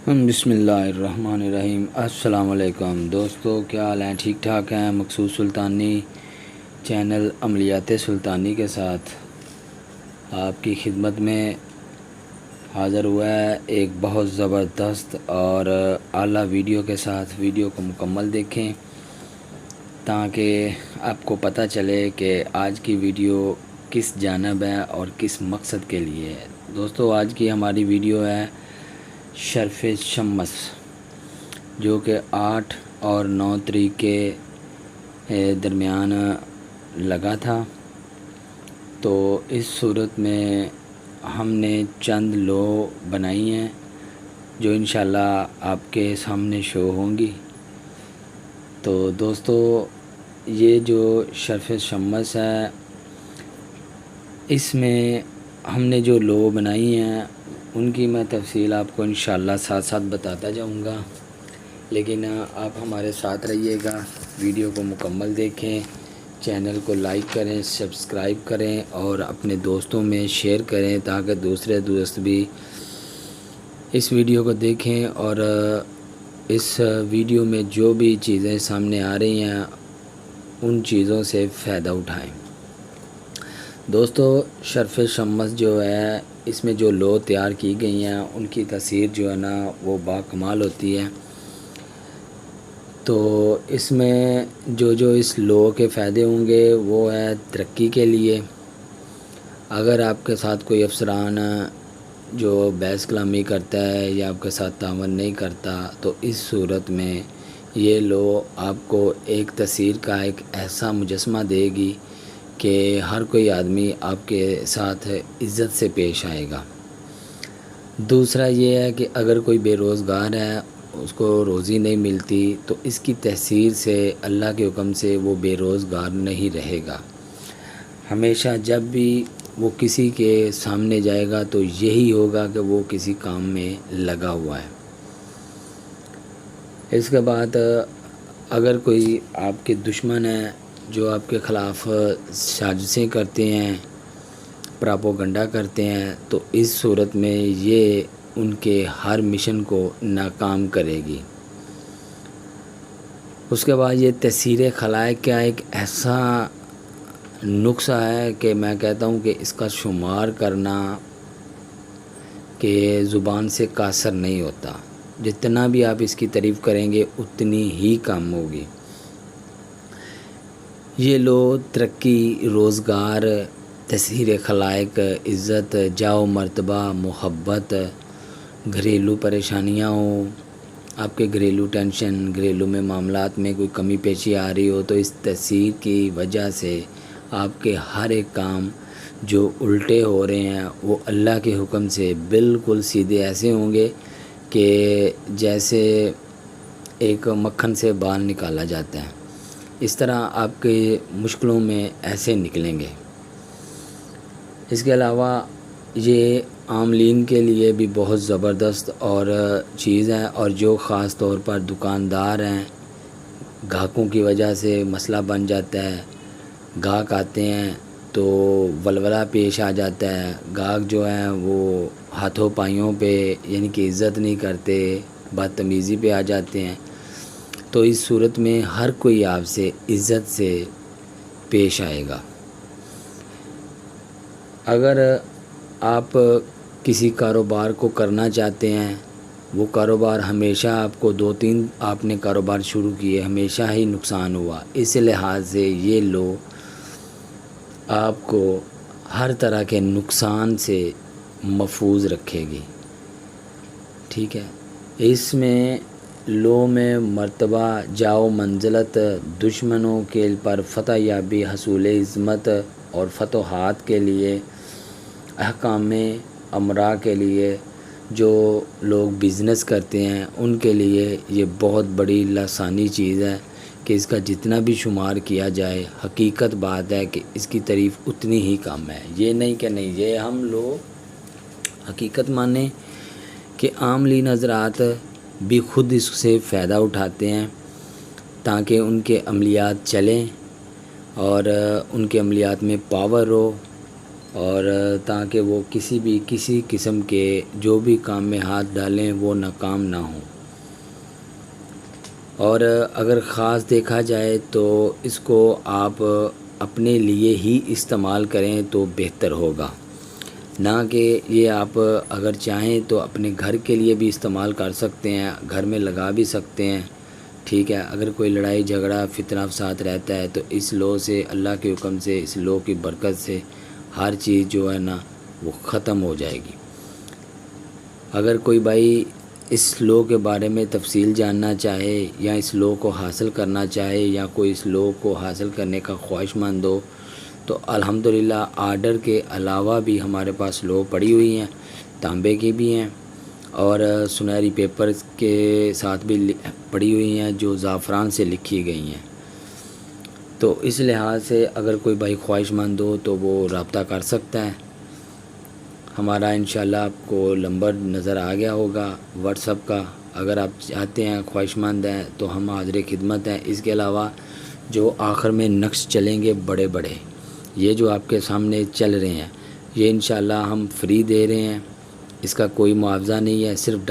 بسم اللہ الرحمن الرحیم۔ السلام علیکم دوستو، کیا حال ہیں؟ ٹھیک ٹھاک ہیں؟ مقصود سلطانی چینل عملیات سلطانی کے ساتھ آپ کی خدمت میں حاضر ہوا ہے ایک بہت زبردست اور اعلیٰ ویڈیو کے ساتھ۔ ویڈیو کو مکمل دیکھیں تاکہ آپ کو پتہ چلے کہ آج کی ویڈیو کس جانب ہے اور کس مقصد کے لیے ہے۔ دوستو، آج کی ہماری ویڈیو ہے شرف شمس، جو کہ 8 اور 9 تاریخ کے درمیان لگا تھا۔ تو اس صورت میں ہم نے چند لو بنائی ہیں جو انشاءاللہ آپ کے سامنے شو ہوں گی۔ تو دوستو، یہ جو شرف شمس ہے، اس میں ہم نے جو لو بنائی ہیں ان کی میں تفصیل آپ کو انشاءاللہ ساتھ ساتھ بتاتا جاؤں گا، لیکن آپ ہمارے ساتھ رہیے گا، ویڈیو کو مکمل دیکھیں، چینل کو لائک کریں، سبسکرائب کریں اور اپنے دوستوں میں شیئر کریں تاکہ دوسرے دوست بھی اس ویڈیو کو دیکھیں اور اس ویڈیو میں جو بھی چیزیں سامنے آ رہی ہیں ان چیزوں سے فائدہ اٹھائیں۔ دوستو، شرف شمس جو ہے، اس میں جو لو تیار کی گئی ہیں ان کی تصویر جو ہے نا وہ با کمال ہوتی ہے۔ تو اس میں جو اس لو کے فائدے ہوں گے وہ ہے ترقی کے لیے۔ اگر آپ کے ساتھ کوئی افسران جو بحث کلامی کرتا ہے یا آپ کے ساتھ تعاون نہیں کرتا تو اس صورت میں یہ لو آپ کو ایک تصویر کا ایک ایسا مجسمہ دے گی کہ ہر کوئی آدمی آپ کے ساتھ عزت سے پیش آئے گا۔ دوسرا یہ ہے کہ اگر کوئی بے روزگار ہے، اس کو روزی نہیں ملتی، تو اس کی تحصیل سے اللہ کے حکم سے وہ بے روزگار نہیں رہے گا۔ ہمیشہ جب بھی وہ کسی کے سامنے جائے گا تو یہی ہوگا کہ وہ کسی کام میں لگا ہوا ہے۔ اس کے بعد اگر کوئی آپ کے دشمن ہے جو آپ کے خلاف سازشیں کرتے ہیں، پراپوگنڈا کرتے ہیں، تو اس صورت میں یہ ان کے ہر مشن کو ناکام کرے گی۔ اس کے بعد یہ تسخیر خلائق کا ایک ایسا نقصہ ہے کہ میں کہتا ہوں کہ اس کا شمار کرنا کہ زبان سے قاصر نہیں ہوتا۔ جتنا بھی آپ اس کی تعریف کریں گے اتنی ہی کم ہوگی۔ یہ لو ترقی، روزگار، تسخیر خلائق، عزت، جاؤ مرتبہ، محبت، گھریلو پریشانیاں ہوں، آپ کے گھریلو ٹینشن، گھریلو میں معاملات میں کوئی کمی پیشی آ رہی ہو تو اس تسخیر کی وجہ سے آپ کے ہر ایک کام جو الٹے ہو رہے ہیں وہ اللہ کے حکم سے بالکل سیدھے ایسے ہوں گے کہ جیسے ایک مکھن سے بال نکالا جاتا ہے، اس طرح آپ کے مشکلوں میں ایسے نکلیں گے۔ اس کے علاوہ یہ عاملین کے لیے بھی بہت زبردست اور چیز ہے، اور جو خاص طور پر دکاندار ہیں، گاہکوں کی وجہ سے مسئلہ بن جاتا ہے۔ گاہک آتے ہیں تو ولولہ پیش آ جاتا ہے، گاہک جو ہیں وہ ہاتھوں پائیوں پہ یعنی کہ عزت نہیں کرتے، بدتمیزی پہ آ جاتے ہیں۔ تو اس صورت میں ہر کوئی آپ سے عزت سے پیش آئے گا۔ اگر آپ کسی کاروبار کو کرنا چاہتے ہیں، وہ کاروبار ہمیشہ آپ کو 2-3 آپ نے کاروبار شروع کیے، ہمیشہ ہی نقصان ہوا، اس لحاظ سے یہ لو آپ کو ہر طرح کے نقصان سے محفوظ رکھے گی۔ ٹھیک ہے، اس میں لو میں مرتبہ، جاؤ منزلت، دشمنوں کے پر فتح یابی، حصول عظمت اور فتوحات کے لیے، احکام امرا کے لیے، جو لوگ بزنس کرتے ہیں ان کے لیے یہ بہت بڑی لسانی چیز ہے کہ اس کا جتنا بھی شمار کیا جائے، حقیقت بات ہے کہ اس کی تعریف اتنی ہی کم ہے۔ یہ نہیں کہ نہیں، یہ ہم لوگ حقیقت مانیں کہ عاملین حضرات بھی خود اس سے فائدہ اٹھاتے ہیں تاکہ ان کے عملیات چلیں اور ان کے عملیات میں پاور ہو، اور تاکہ وہ کسی قسم کے جو بھی کام میں ہاتھ ڈالیں وہ ناکام نہ ہوں۔ اور اگر خاص دیکھا جائے تو اس کو آپ اپنے لیے ہی استعمال کریں تو بہتر ہوگا، نہ کہ یہ آپ اگر چاہیں تو اپنے گھر کے لیے بھی استعمال کر سکتے ہیں، گھر میں لگا بھی سکتے ہیں، ٹھیک ہے۔ اگر کوئی لڑائی جھگڑا فتنہ فساد رہتا ہے تو اس لو سے، اللہ کے حکم سے، اس لو کی برکت سے ہر چیز جو ہے نا وہ ختم ہو جائے گی۔ اگر کوئی بھائی اس لو کے بارے میں تفصیل جاننا چاہے یا اس لو کو حاصل کرنا چاہے یا کوئی اس لو کو حاصل کرنے کا خواہش مند ہو تو الحمدللہ آرڈر کے علاوہ بھی ہمارے پاس لو پڑی ہوئی ہیں، تانبے کی بھی ہیں اور سنہری پیپر کے ساتھ بھی پڑی ہوئی ہیں جو زعفران سے لکھی گئی ہیں۔ تو اس لحاظ سے اگر کوئی بھائی خواہش مند ہو تو وہ رابطہ کر سکتا ہے۔ ہمارا انشاءاللہ آپ کو نمبر نظر آ گیا ہوگا واٹس ایپ کا، اگر آپ چاہتے ہیں، خواہش مند ہیں تو ہم حاضر خدمت ہیں۔ اس کے علاوہ جو آخر میں نقش چلیں گے بڑے بڑے، یہ جو آپ کے سامنے چل رہے ہیں، یہ انشاءاللہ ہم فری دے رہے ہیں، اس کا کوئی معاوضہ نہیں ہے، صرف